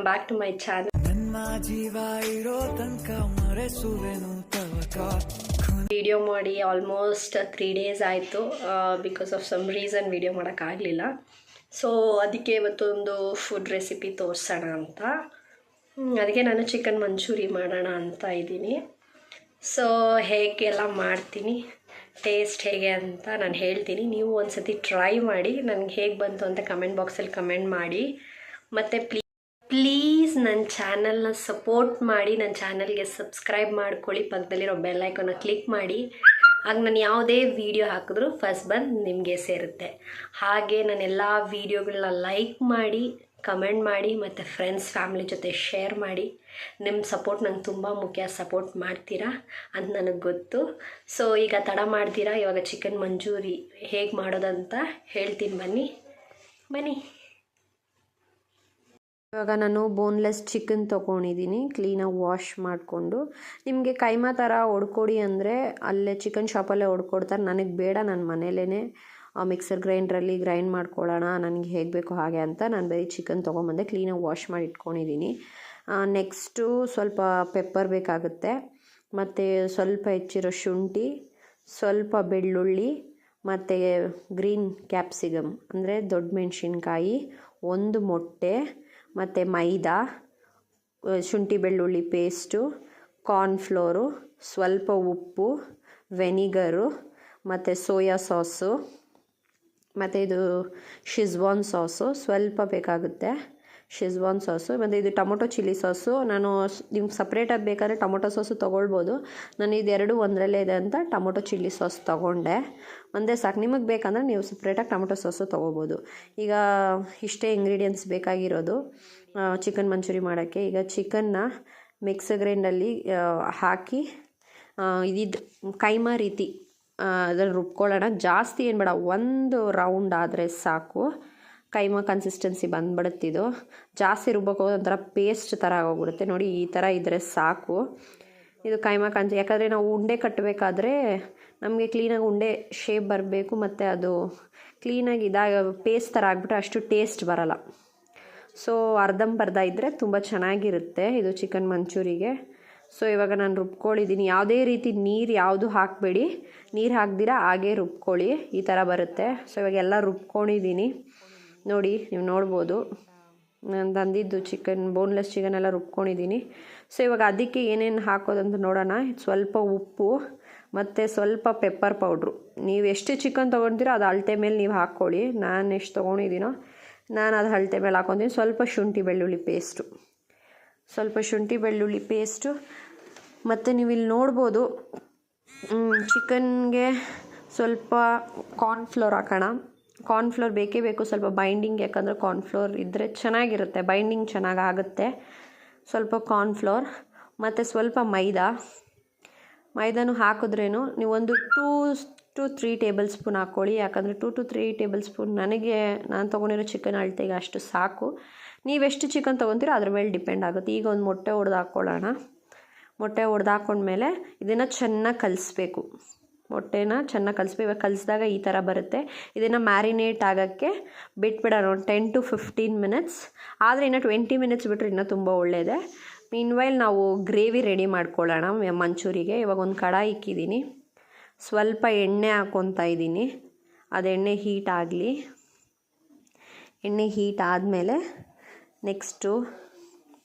Back to my channel. Video ಮಾಡಿ almost 3 days ಆಯಿತು. Because of some reason ವಿಡಿಯೋ ಮಾಡೋಕ್ಕಾಗಲಿಲ್ಲ. ಸೊ ಅದಕ್ಕೆ ಇವತ್ತೊಂದು ಫುಡ್ ರೆಸಿಪಿ ತೋರಿಸೋಣ ಅಂತ. ಅದಕ್ಕೆ ನಾನು ಚಿಕನ್ ಮಂಚೂರಿ ಮಾಡೋಣ ಅಂತ ಇದ್ದೀನಿ. ಸೊ ಹೇಗೆಲ್ಲ ಮಾಡ್ತೀನಿ, ಟೇಸ್ಟ್ ಹೇಗೆ ಅಂತ ನಾನು ಹೇಳ್ತೀನಿ. ನೀವು ಒಂದು ಸತಿ ಟ್ರೈ ಮಾಡಿ ನನಗೆ ಹೇಗೆ ಬಂತು ಅಂತ ಕಮೆಂಟ್ ಬಾಕ್ಸಲ್ಲಿ ಕಮೆಂಟ್ ಮಾಡಿ. ಮತ್ತು ಪ್ಲೀಸ್ ನನ್ನ ಚಾನಲ್ನ ಸಪೋರ್ಟ್ ಮಾಡಿ, ನನ್ನ ಚಾನಲ್ಗೆ ಸಬ್ಸ್ಕ್ರೈಬ್ ಮಾಡ್ಕೊಳ್ಳಿ, ಪಕ್ಕದಲ್ಲಿರೋ ಬೆಲ್ ಐಕಾನ್ನ ಕ್ಲಿಕ್ ಮಾಡಿ. ಆಗ ನಾನು ಯಾವುದೇ ವೀಡಿಯೋ ಹಾಕಿದ್ರೂ ಫಸ್ಟ್ ಬಂದು ನಿಮಗೆ ಸೇರುತ್ತೆ. ಹಾಗೆ ನಾನೆಲ್ಲ ವೀಡಿಯೋಗಳನ್ನ ಲೈಕ್ ಮಾಡಿ, ಕಮೆಂಟ್ ಮಾಡಿ, ಮತ್ತು ಫ್ರೆಂಡ್ಸ್ ಫ್ಯಾಮಿಲಿ ಜೊತೆ ಶೇರ್ ಮಾಡಿ. ನಿಮ್ಮ ಸಪೋರ್ಟ್ ನಂಗೆ ತುಂಬ ಮುಖ್ಯ. ಸಪೋರ್ಟ್ ಮಾಡ್ತೀರಾ ಅಂತ ನನಗೆ ಗೊತ್ತು. ಸೊ ಈಗ ತಡ ಮಾಡ್ತೀರಾ, ಇವಾಗ ಚಿಕನ್ ಮಂಚೂರಿ ಹೇಗೆ ಮಾಡೋದಂತ ಹೇಳ್ತೀನಿ. ಬನ್ನಿ. ಇವಾಗ ನಾನು ಬೋನ್ಲೆಸ್ ಚಿಕನ್ ತೊಗೊಂಡಿದ್ದೀನಿ, ಕ್ಲೀನಾಗಿ ವಾಶ್ ಮಾಡಿಕೊಂಡು. ನಿಮಗೆ ಕೈಮಾ ಥರ ಹೊಡ್ಕೊಡಿ ಅಂದರೆ ಅಲ್ಲೇ ಚಿಕನ್ ಶಾಪಲ್ಲೇ ಹೊಡ್ಕೊಡ್ತಾರೆ. ನನಗೆ ಬೇಡ, ನಾನು ಮನೇಲೇ ಮಿಕ್ಸರ್ ಗ್ರೈಂಡ್ರಲ್ಲಿ ಗ್ರೈಂಡ್ ಮಾಡ್ಕೊಳ್ಳೋಣ ನನಗೆ ಹೇಗೆ ಬೇಕೋ ಹಾಗೆ ಅಂತ ನಾನು ಬರೀ ಚಿಕನ್ ತೊಗೊಂಬಂದೆ. ಕ್ಲೀನಾಗಿ ವಾಶ್ ಮಾಡಿ ಇಟ್ಕೊಂಡಿದ್ದೀನಿ. ನೆಕ್ಸ್ಟು ಸ್ವಲ್ಪ ಪೆಪ್ಪರ್ ಬೇಕಾಗುತ್ತೆ, ಮತ್ತು ಸ್ವಲ್ಪ ಹೆಚ್ಚಿರೋ ಶುಂಠಿ, ಸ್ವಲ್ಪ ಬೆಳ್ಳುಳ್ಳಿ, ಮತ್ತು ಗ್ರೀನ್ ಕ್ಯಾಪ್ಸಿಕಮ್ ಅಂದರೆ ದೊಡ್ಡ ಮೆಣಸಿನ್ಕಾಯಿ, ಒಂದು ಮೊಟ್ಟೆ, ಮತ್ತು ಮೈದಾ, ಶುಂಠಿ ಬೆಳ್ಳುಳ್ಳಿ ಪೇಸ್ಟು, ಕಾರ್ನ್ಫ್ಲೋರು, ಸ್ವಲ್ಪ ಉಪ್ಪು, ವೆನಿಗರು, ಮತ್ತು ಸೋಯಾ ಸಾಸು, ಮತ್ತು ಇದು ಶಿಜ್ವಾನ್ ಸಾಸು ಸ್ವಲ್ಪ ಬೇಕಾಗುತ್ತೆ, ಶಿಜ್ವಾನ್ ಸಾಸು, ಮತ್ತು ಇದು ಟೊಮೊಟೊ ಚಿಲ್ಲಿ ಸಾಸು. ನಾನು ನಿಮ್ಗೆ ಸಪ್ರೇಟಾಗಿ ಬೇಕಾದರೆ ಟೊಮೊಟೊ ಸಾಸು ತೊಗೊಳ್ಬೋದು. ನಾನು ಇದೆರಡು ಒಂದರಲ್ಲೇ ಇದೆ ಅಂತ ಟೊಮೊಟೊ ಚಿಲ್ಲಿ ಸಾಸ್ ತೊಗೊಂಡೆ. ಒಂದೇ ಸಾಕು. ನಿಮಗೆ ಬೇಕಂದರೆ ನೀವು ಸಪ್ರೇಟಾಗಿ ಟೊಮೊಟೊ ಸಾಸು ತೊಗೋಬೋದು. ಈಗ ಇಷ್ಟೇ ಇಂಗ್ರೀಡಿಯೆಂಟ್ಸ್ ಬೇಕಾಗಿರೋದು ಚಿಕನ್ ಮಂಚೂರಿ ಮಾಡೋಕ್ಕೆ. ಈಗ ಚಿಕನ್ನ ಮಿಕ್ಸರ್ ಗ್ರೈಂಡಲ್ಲಿ ಹಾಕಿ ಇದಿದ್ದು ಕೈಮಾ ರೀತಿ ಅದನ್ನು ರುಬ್ಕೊಳ್ಳೋಣ. ಜಾಸ್ತಿ ಏನು ಬೇಡ, ಒಂದು ರೌಂಡ್ ಆದರೆ ಸಾಕು. ಕೈಮಾ ಕನ್ಸಿಸ್ಟೆನ್ಸಿ ಬಂದ್ಬಿಡುತ್ತಿದ್ದು. ಜಾಸ್ತಿ ರುಬ್ಬೋಕೆ ಒಂಥರ ಪೇಸ್ಟ್ ಥರ ಆಗೋಗ್ಬಿಡುತ್ತೆ. ನೋಡಿ, ಈ ಥರ ಇದ್ದರೆ ಸಾಕು. ಇದು ಕೈಮಾ ಯಾಕಂದರೆ ನಾವು ಉಂಡೆ ಕಟ್ಟಬೇಕಾದ್ರೆ ನಮಗೆ ಕ್ಲೀನಾಗಿ ಉಂಡೆ ಶೇಪ್ ಬರಬೇಕು, ಮತ್ತು ಅದು ಕ್ಲೀನಾಗಿ ಪೇಸ್ಟ್ ಥರ ಆಗಿಬಿಟ್ರೆ ಅಷ್ಟು ಟೇಸ್ಟ್ ಬರೋಲ್ಲ. ಸೊ ಅರ್ಧಂಬರ್ಧ ಇದ್ದರೆ ತುಂಬ ಚೆನ್ನಾಗಿರುತ್ತೆ ಇದು ಚಿಕನ್ ಮಂಚೂರಿಗೆ. ಸೊ ಇವಾಗ ನಾನು ರುಬ್ಕೊಂಡಿದ್ದೀನಿ. ಯಾವುದೇ ರೀತಿ ನೀರು ಯಾವುದು ಹಾಕಬೇಡಿ, ನೀರು ಹಾಕ್ದಿರ ಹಾಗೇ ರುಬ್ಕೊಳ್ಳಿ, ಈ ಥರ ಬರುತ್ತೆ. ಸೊ ಇವಾಗ ಎಲ್ಲ ರುಬ್ಕೊಂಡಿದ್ದೀನಿ ನೋಡಿ, ನೀವು ನೋಡ್ಬೋದು. ನಾನು ತಂದಿದ್ದು ಬೋನ್ಲೆಸ್ ಚಿಕನ್ ಎಲ್ಲ ರುಬ್ಕೊಂಡಿದ್ದೀನಿ. ಸೊ ಇವಾಗ ಅದಕ್ಕೆ ಏನೇನು ಹಾಕೋದಂತ ನೋಡೋಣ. ಸ್ವಲ್ಪ ಉಪ್ಪು ಮತ್ತು ಸ್ವಲ್ಪ ಪೆಪ್ಪರ್ ಪೌಡ್ರು. ನೀವು ಎಷ್ಟು ಚಿಕನ್ ತೊಗೊಳ್ತೀರೋ ಅದು ಅಳತೆ ಮೇಲೆ ನೀವು ಹಾಕ್ಕೊಳ್ಳಿ. ನಾನು ಎಷ್ಟು ತೊಗೊಂಡಿದ್ದೀನೋ ನಾನು ಅದು ಅಳತೆ ಮೇಲೆ ಹಾಕ್ಕೊತೀನಿ. ಸ್ವಲ್ಪ ಶುಂಠಿ ಬೆಳ್ಳುಳ್ಳಿ ಪೇಸ್ಟು, ಮತ್ತು ನೀವು ಇಲ್ಲಿ ನೋಡ್ಬೋದು ಚಿಕನ್ಗೆ ಸ್ವಲ್ಪ ಕಾರ್ನ್ಫ್ಲೋರ್ ಹಾಕೋಣ. ಕಾರ್ನ್ಫ್ಲೋರ್ ಬೇಕೇ ಬೇಕು, ಸ್ವಲ್ಪ ಬೈಂಡಿಂಗ್. ಯಾಕಂದರೆ ಕಾರ್ನ್ಫ್ಲೋರ್ ಇದ್ದರೆ ಚೆನ್ನಾಗಿರುತ್ತೆ, ಬೈಂಡಿಂಗ್ ಚೆನ್ನಾಗಾಗುತ್ತೆ. ಸ್ವಲ್ಪ ಕಾರ್ನ್ಫ್ಲೋರ್ ಮತ್ತು ಸ್ವಲ್ಪ ಮೈದಾನು ಹಾಕಿದ್ರೇನು ನೀವು ಒಂದು 2 to 3 ಟೇಬಲ್ ಸ್ಪೂನ್ ಹಾಕ್ಕೊಳ್ಳಿ. ಯಾಕಂದರೆ 2 to 3 ಟೇಬಲ್ ಸ್ಪೂನ್ ನಾನು ತೊಗೊಂಡಿರೋ ಚಿಕನ್ ಅಳತೆಗೆ ಅಷ್ಟು ಸಾಕು. ನೀವೆಷ್ಟು ಚಿಕನ್ ತೊಗೊತೀರೋ ಅದ್ರ ಮೇಲೆ ಡಿಪೆಂಡ್ ಆಗುತ್ತೆ. ಈಗ ಒಂದು ಮೊಟ್ಟೆ ಒಡೆದು ಹಾಕ್ಕೊಳ್ಳೋಣ. ಮೊಟ್ಟೆ ಒಡೆದು ಹಾಕ್ಕೊಂಡ್ಮೇಲೆ ಇದನ್ನು ಚೆನ್ನಾಗಿ ಕಲಿಸ್ಬೇಕು. ಮೊಟ್ಟೆನ ಚೆನ್ನಾಗಿ ಕಲಿಸ್ಬೇಕು. ಇವಾಗ ಕಲಿಸಿದಾಗ ಈ ಥರ ಬರುತ್ತೆ. ಇದನ್ನು ಮ್ಯಾರಿನೇಟ್ ಆಗೋಕ್ಕೆ ಬಿಟ್ಬಿಡೋಣ 10 to 15 minutes. ಆದರೆ ಇನ್ನು 20 minutes ಬಿಟ್ಟರೆ ಇನ್ನೂ ತುಂಬ ಒಳ್ಳೆಯದೇ. ಮೀನ್ವೈಲ್ ನಾವು ಗ್ರೇವಿ ರೆಡಿ ಮಾಡ್ಕೊಳ್ಳೋಣ ಮಂಚೂರಿಗೆ. ಇವಾಗ ಒಂದು ಕಡಾಯಿ ಇಕ್ಕಿದ್ದೀನಿ, ಸ್ವಲ್ಪ ಎಣ್ಣೆ ಹಾಕ್ಕೊತಾ ಇದ್ದೀನಿ. ಅದು ಎಣ್ಣೆ ಹೀಟ್ ಆಗಲಿ. ಎಣ್ಣೆ ಹೀಟ್ ಆದಮೇಲೆ ನೆಕ್ಸ್ಟು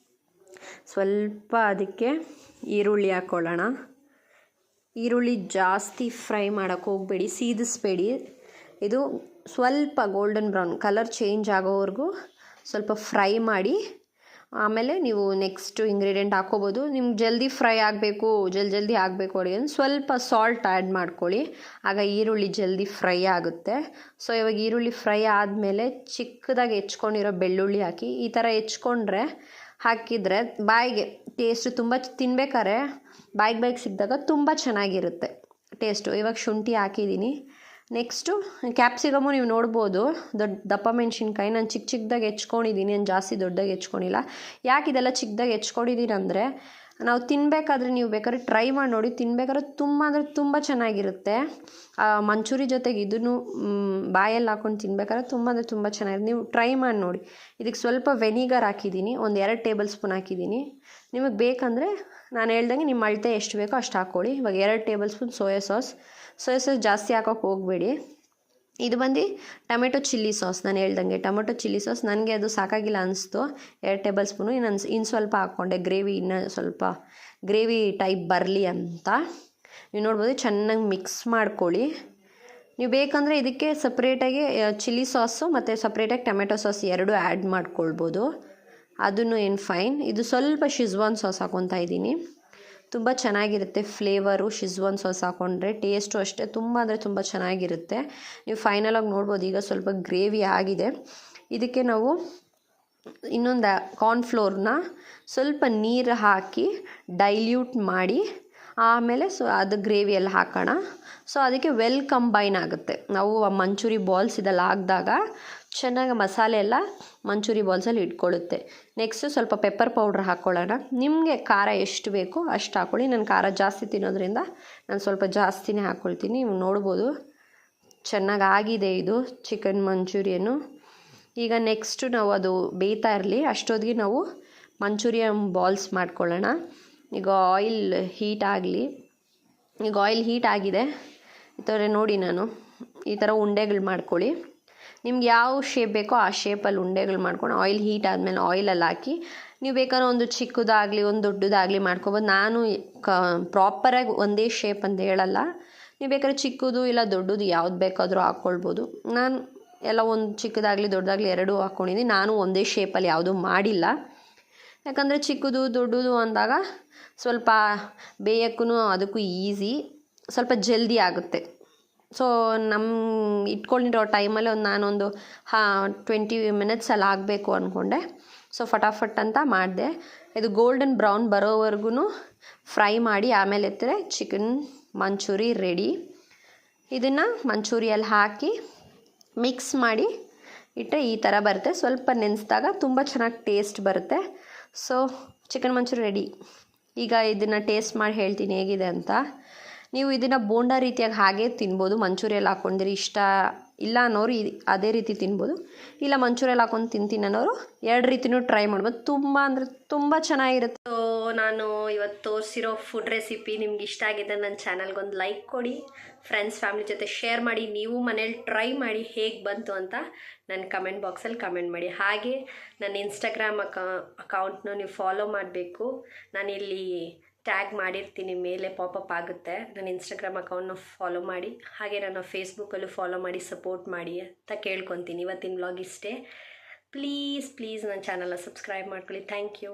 ಸ್ವಲ್ಪ ಅದಕ್ಕೆ ಈರುಳ್ಳಿ ಹಾಕ್ಕೊಳ್ಳೋಣ. ಈರುಳ್ಳಿ ಜಾಸ್ತಿ ಫ್ರೈ ಮಾಡೋಕ್ಕೆ ಹೋಗಬೇಡಿ, ಸೀದಿಸ್ಬೇಡಿ. ಇದು ಸ್ವಲ್ಪ ಗೋಲ್ಡನ್ ಬ್ರೌನ್ ಕಲರ್ ಚೇಂಜ್ ಆಗೋವರೆಗೂ ಸ್ವಲ್ಪ ಫ್ರೈ ಮಾಡಿ. ಆಮೇಲೆ ನೀವು ನೆಕ್ಸ್ಟು ಇಂಗ್ರೀಡಿಯೆಂಟ್ ಹಾಕ್ಕೋಬೋದು. ನಿಮ್ಗೆ ಜಲ್ದಿ ಫ್ರೈ ಆಗಬೇಕು, ಜಲ್ದಿ ಆಗಬೇಕು ಅಡುಗೆ ಅಂದರೆ ಸ್ವಲ್ಪ ಸಾಲ್ಟ್ ಆ್ಯಡ್ ಮಾಡ್ಕೊಳ್ಳಿ. ಆಗ ಈರುಳ್ಳಿ ಜಲ್ದಿ ಫ್ರೈ ಆಗುತ್ತೆ. ಸೊ ಇವಾಗ ಈರುಳ್ಳಿ ಫ್ರೈ ಆದಮೇಲೆ ಚಿಕ್ಕದಾಗಿ ಹೆಚ್ಕೊಂಡಿರೋ ಬೆಳ್ಳುಳ್ಳಿ ಹಾಕಿ. ಈ ಥರ ಹೆಚ್ಕೊಂಡ್ರೆ ಹಾಕಿದರೆ ಬಾಯಿಗೆ ಟೇಸ್ಟು ತುಂಬ ತಿನ್ಬೇಕಾದ್ರೆ ಬಾಯಿಗೆ ಸಿಕ್ಕಿದಾಗ ತುಂಬ ಚೆನ್ನಾಗಿರುತ್ತೆ ಟೇಸ್ಟು. ಇವಾಗ ಶುಂಠಿ ಹಾಕಿದ್ದೀನಿ. ನೆಕ್ಸ್ಟು ಕ್ಯಾಪ್ಸಿಕಮು ನೀವು ನೋಡ್ಬೋದು, ದಪ್ಪ ಮೆಣಸಿನ್ಕಾಯಿ ನಾನು ಚಿಕ್ಕದಾಗಿ ಹೆಚ್ಕೊಂಡಿದ್ದೀನಿ. ನಾನು ಜಾಸ್ತಿ ದೊಡ್ಡದಾಗಿ ಹೆಚ್ಕೊಂಡಿಲ್ಲ. ಯಾಕೆ ಇದೆಲ್ಲ ಚಿಕ್ಕದಾಗಿ ಹೆಚ್ಕೊಂಡಿದ್ದೀನಿ ಅಂದರೆ ನಾವು ತಿನ್ನಬೇಕಾದ್ರೆ ನೀವು ಬೇಕಾದ್ರೆ ಟ್ರೈ ಮಾಡಿ ನೋಡಿ, ತಿನ್ಬೇಕಾದ್ರೆ ತುಂಬ ಅಂದರೆ ತುಂಬ ಚೆನ್ನಾಗಿರುತ್ತೆ. ಮಂಚೂರಿ ಜೊತೆಗೆ ಇದನ್ನು ಬಾಯಲ್ಲಿ ಹಾಕ್ಕೊಂಡು ತಿನ್ಬೇಕಾದ್ರೆ ತುಂಬ ಅಂದರೆ ತುಂಬ ಚೆನ್ನಾಗಿರುತ್ತೆ. ನೀವು ಟ್ರೈ ಮಾಡಿ ನೋಡಿ. ಇದಕ್ಕೆ ಸ್ವಲ್ಪ ವೆನಿಗರ್ ಹಾಕಿದ್ದೀನಿ, ಒಂದು 2 ಟೇಬಲ್ ಸ್ಪೂನ್ ಹಾಕಿದ್ದೀನಿ. ನಿಮಗೆ ಬೇಕಂದರೆ ನಾನು ಹೇಳ್ದಂಗೆ ನಿಮ್ಮ ಅಳತೆ ಎಷ್ಟು ಬೇಕೋ ಅಷ್ಟು ಹಾಕ್ಕೊಳ್ಳಿ. ಇವಾಗ 2 ಟೇಬಲ್ ಸ್ಪೂನ್ ಸೋಯಾ ಸಾಸ್ ಜಾಸ್ತಿ ಹಾಕೋಕ್ಕೆ ಹೋಗಬೇಡಿ. ಇದು ಬಂದು ಟೊಮೆಟೊ ಚಿಲ್ಲಿ ಸಾಸ್. ನಾನು ಹೇಳ್ದಂಗೆ ಟೊಮೆಟೊ ಚಿಲ್ಲಿ ಸಾಸ್ ನನಗೆ ಅದು ಸಾಕಾಗಿಲ್ಲ ಅನಿಸ್ತು, 2 ಟೇಬಲ್ ಸ್ಪೂನು. ಇನ್ನು ಸ್ವಲ್ಪ ಹಾಕ್ಕೊಂಡೆ, ಗ್ರೇವಿ ಇನ್ನೂ ಸ್ವಲ್ಪ ಗ್ರೇವಿ ಟೈಪ್ ಬರಲಿ ಅಂತ. ನೀವು ನೋಡ್ಬೋದು, ಚೆನ್ನಾಗಿ ಮಿಕ್ಸ್ ಮಾಡ್ಕೊಳ್ಳಿ. ನೀವು ಬೇಕಂದರೆ ಇದಕ್ಕೆ ಸಪ್ರೇಟಾಗಿ ಚಿಲ್ಲಿ ಸಾಸು ಮತ್ತು ಸಪ್ರೇಟಾಗಿ ಟೊಮೆಟೊ ಸಾಸ್ 2 ಆ್ಯಡ್ ಮಾಡ್ಕೊಳ್ಬೋದು, ಅದನ್ನು ಏನು ಫೈನ್. ಇದು ಸ್ವಲ್ಪ ಶಿಜ್ವಾನ್ ಸಾಸ್ ಹಾಕ್ಕೊತಾ ಇದ್ದೀನಿ. ತುಂಬ ಚೆನ್ನಾಗಿರುತ್ತೆ ಫ್ಲೇವರು. ಶಿಜ್ವಾನ್ ಸಾಸ್ ಹಾಕ್ಕೊಂಡ್ರೆ ಟೇಸ್ಟು ಅಷ್ಟೇ ತುಂಬ ಅಂದರೆ ತುಂಬ ಚೆನ್ನಾಗಿರುತ್ತೆ. ನೀವು ಫೈನಲಾಗಿ ನೋಡ್ಬೋದು, ಈಗ ಸ್ವಲ್ಪ ಗ್ರೇವಿ ಆಗಿದೆ. ಇದಕ್ಕೆ ನಾವು ಇನ್ನೊಂದು ಕಾರ್ನ್ಫ್ಲೋರ್ನ ಸ್ವಲ್ಪ ನೀರು ಹಾಕಿ ಡೈಲ್ಯೂಟ್ ಮಾಡಿ ಆಮೇಲೆ ಅದು ಗ್ರೇವಿಯಲ್ಲಿ ಹಾಕೋಣ. ಸೊ ಅದಕ್ಕೆ ವೆಲ್ ಕಂಬೈನ್ ಆಗುತ್ತೆ. ನಾವು ಮಂಚೂರಿ ಬಾಲ್ಸ್ ಇದೆಲ್ಲ ಹಾಕಿದಾಗ ಚೆನ್ನಾಗಿ ಮಸಾಲೆ ಎಲ್ಲ ಮಂಚೂರಿ ಬಾಲ್ಸಲ್ಲಿ ಇಟ್ಕೊಳ್ಳುತ್ತೆ. ನೆಕ್ಸ್ಟು ಸ್ವಲ್ಪ ಪೆಪ್ಪರ್ ಪೌಡ್ರ್ ಹಾಕ್ಕೊಳ್ಳೋಣ. ನಿಮಗೆ ಖಾರ ಎಷ್ಟು ಬೇಕೋ ಅಷ್ಟು ಹಾಕ್ಕೊಳ್ಳಿ. ನಾನು ಖಾರ ಜಾಸ್ತಿ ತಿನ್ನೋದ್ರಿಂದ ನಾನು ಸ್ವಲ್ಪ ಜಾಸ್ತಿನೇ ಹಾಕ್ಕೊಳ್ತೀನಿ. ನೀವು ನೋಡ್ಬೋದು ಚೆನ್ನಾಗಿ ಆಗಿದೆ ಇದು ಚಿಕನ್ ಮಂಚೂರಿಯನ್ನು. ಈಗ ನೆಕ್ಸ್ಟು ನಾವು ಅದು ಬೇಯ್ತಾ ಇರಲಿ, ಅಷ್ಟೊತ್ತಿಗೆ ನಾವು ಮಂಚೂರಿಯನ್ ಬಾಲ್ಸ್ ಮಾಡ್ಕೊಳ್ಳೋಣ. ಈಗ ಆಯಿಲ್ ಹೀಟ್ ಆಗಲಿ. ಈಗ ಆಯಿಲ್ ಹೀಟ್ ಆಗಿದೆ. ಈ ಥರ ನೋಡಿ, ನಾನು ಈ ಥರ ಉಂಡೆಗಳು ಮಾಡ್ಕೊಳ್ಳಿ. ನಿಮ್ಗೆ ಯಾವ ಶೇಪ್ ಬೇಕೋ ಆ ಶೇಪಲ್ಲಿ ಉಂಡೆಗಳು ಮಾಡ್ಕೊಂಡು ಆಯಿಲ್ ಹೀಟ್ ಆದಮೇಲೆ ಆಯಿಲಲ್ಲಿ ಹಾಕಿ ನೀವು ಬೇಕಾದ್ರೆ ಒಂದು ಚಿಕ್ಕದಾಗಲಿ ಒಂದು ದೊಡ್ಡದಾಗಲಿ ಮಾಡ್ಕೊಬೋದು. ನಾನು ಪ್ರಾಪರಾಗಿ ಒಂದೇ ಶೇಪ್ ಅಂತ ಹೇಳಲ್ಲ, ನೀವು ಬೇಕಾದ್ರೆ ಚಿಕ್ಕದು ಇಲ್ಲ ದೊಡ್ಡದು ಯಾವ್ದು ಬೇಕಾದರೂ ಹಾಕ್ಕೊಳ್ಬೋದು. ನಾನು ಎಲ್ಲ ಒಂದು ಚಿಕ್ಕದಾಗಲಿ ದೊಡ್ಡದಾಗಲಿ 2 ಹಾಕ್ಕೊಂಡಿದ್ದೀನಿ. ನಾನು ಒಂದೇ ಶೇಪಲ್ಲಿ ಯಾವುದೂ ಮಾಡಿಲ್ಲ, ಯಾಕಂದರೆ ಚಿಕ್ಕದು ದೊಡ್ಡದು ಅಂದಾಗ ಸ್ವಲ್ಪ ಬೇಯೋಕ್ಕೂ ಅದಕ್ಕೂ ಈಸಿ, ಸ್ವಲ್ಪ ಜಲ್ದಿ ಆಗುತ್ತೆ. ಸೊ ನಮ್ಮ ಇಟ್ಕೊಂಡಿರೋ ಟೈಮಲ್ಲಿ ನಾನೊಂದು 20 ಮಿನಿಟ್ಸಲ್ಲಿ ಆಗಬೇಕು ಅಂದ್ಕೊಂಡೆ. ಸೊ ಫಟಾಫಟ್ ಅಂತ ಮಾಡಿದೆ. ಇದು ಗೋಲ್ಡನ್ ಬ್ರೌನ್ ಬರೋವರೆಗೂ ಫ್ರೈ ಮಾಡಿ ಆಮೇಲೆ ಎತ್ತರೆ ಚಿಕನ್ ಮಂಚೂರಿ ರೆಡಿ. ಇದನ್ನು ಮಂಚೂರಿಯಲ್ಲಿ ಹಾಕಿ ಮಿಕ್ಸ್ ಮಾಡಿ ಇಟ್ಟರೆ ಈ ಥರ ಬರುತ್ತೆ. ಸ್ವಲ್ಪ ನೆನೆಸಿದಾಗ ತುಂಬ ಚೆನ್ನಾಗಿ ಟೇಸ್ಟ್ ಬರುತ್ತೆ. So chicken manchurian ready. ಈಗ ಇದನ್ನು ಟೇಸ್ಟ್ ಮಾಡಿ ಹೇಳ್ತೀನಿ ಹೇಗಿದೆ ಅಂತ. ನೀವು ಇದನ್ನು ಬೋಂಡಾ ರೀತಿಯಾಗಿ ಹಾಗೆ ತಿನ್ಬೋದು, ಮಂಚೂರಿಯಲ್ಲಿ ಹಾಕ್ಕೊಂಡಿರಿ. ಇಷ್ಟ ಇಲ್ಲ ಅನ್ನೋರು ಅದೇ ರೀತಿ ತಿನ್ಬೋದು, ಇಲ್ಲ ಮಂಚೂರಿಯಲ್ಲಿ ಹಾಕ್ಕೊಂಡು ತಿಂತೀನಿ ಅನ್ನೋರು 2 ರೀತಿಯೂ ಟ್ರೈ ಮಾಡ್ಬೋದು. ತುಂಬ ಅಂದರೆ ತುಂಬ ಚೆನ್ನಾಗಿರುತ್ತೆ. ಸೊ ನಾನು ಇವತ್ತು ತೋರಿಸಿರೋ ಫುಡ್ ರೆಸಿಪಿ ನಿಮ್ಗೆ ಇಷ್ಟ ಆಗಿದೆ, ನನ್ನ ಚಾನಲ್ಗೊಂದು ಲೈಕ್ ಕೊಡಿ, ಫ್ರೆಂಡ್ಸ್ ಫ್ಯಾಮಿಲಿ ಜೊತೆ ಶೇರ್ ಮಾಡಿ. ನೀವು ಮನೇಲಿ ಟ್ರೈ ಮಾಡಿ ಹೇಗೆ ಬಂತು ಅಂತ ನನ್ನ ಕಮೆಂಟ್ ಬಾಕ್ಸಲ್ಲಿ ಕಮೆಂಟ್ ಮಾಡಿ. ಹಾಗೆ ನನ್ನ ಇನ್ಸ್ಟಾಗ್ರಾಮ್ ಅಕೌಂಟ್ನ ನೀವು ಫಾಲೋ ಮಾಡಬೇಕು. ನಾನಿಲ್ಲಿ ಟ್ಯಾಗ್ ಮಾಡಿರ್ತೀನಿ, ಮೇಲೆ ಪಾಪಪ್ ಆಗುತ್ತೆ. ನನ್ನ ಇನ್ಸ್ಟಾಗ್ರಾಮ್ ಅಕೌಂಟ್ನ ಫಾಲೋ ಮಾಡಿ, ಹಾಗೆ ನನ್ನ ಫೇಸ್ಬುಕ್ಕಲ್ಲೂ ಫಾಲೋ ಮಾಡಿ ಸಪೋರ್ಟ್ ಮಾಡಿ ಅಂತ ಕೇಳ್ಕೊತೀನಿ. ಇವತ್ತಿನ ವ್ಲಾಗ್ ಇಷ್ಟೇ. ಪ್ಲೀಸ್ ನನ್ನ ಚಾನಲ್ನ ಸಬ್ಸ್ಕ್ರೈಬ್ ಮಾಡ್ಕೊಳ್ಳಿ. Thank you.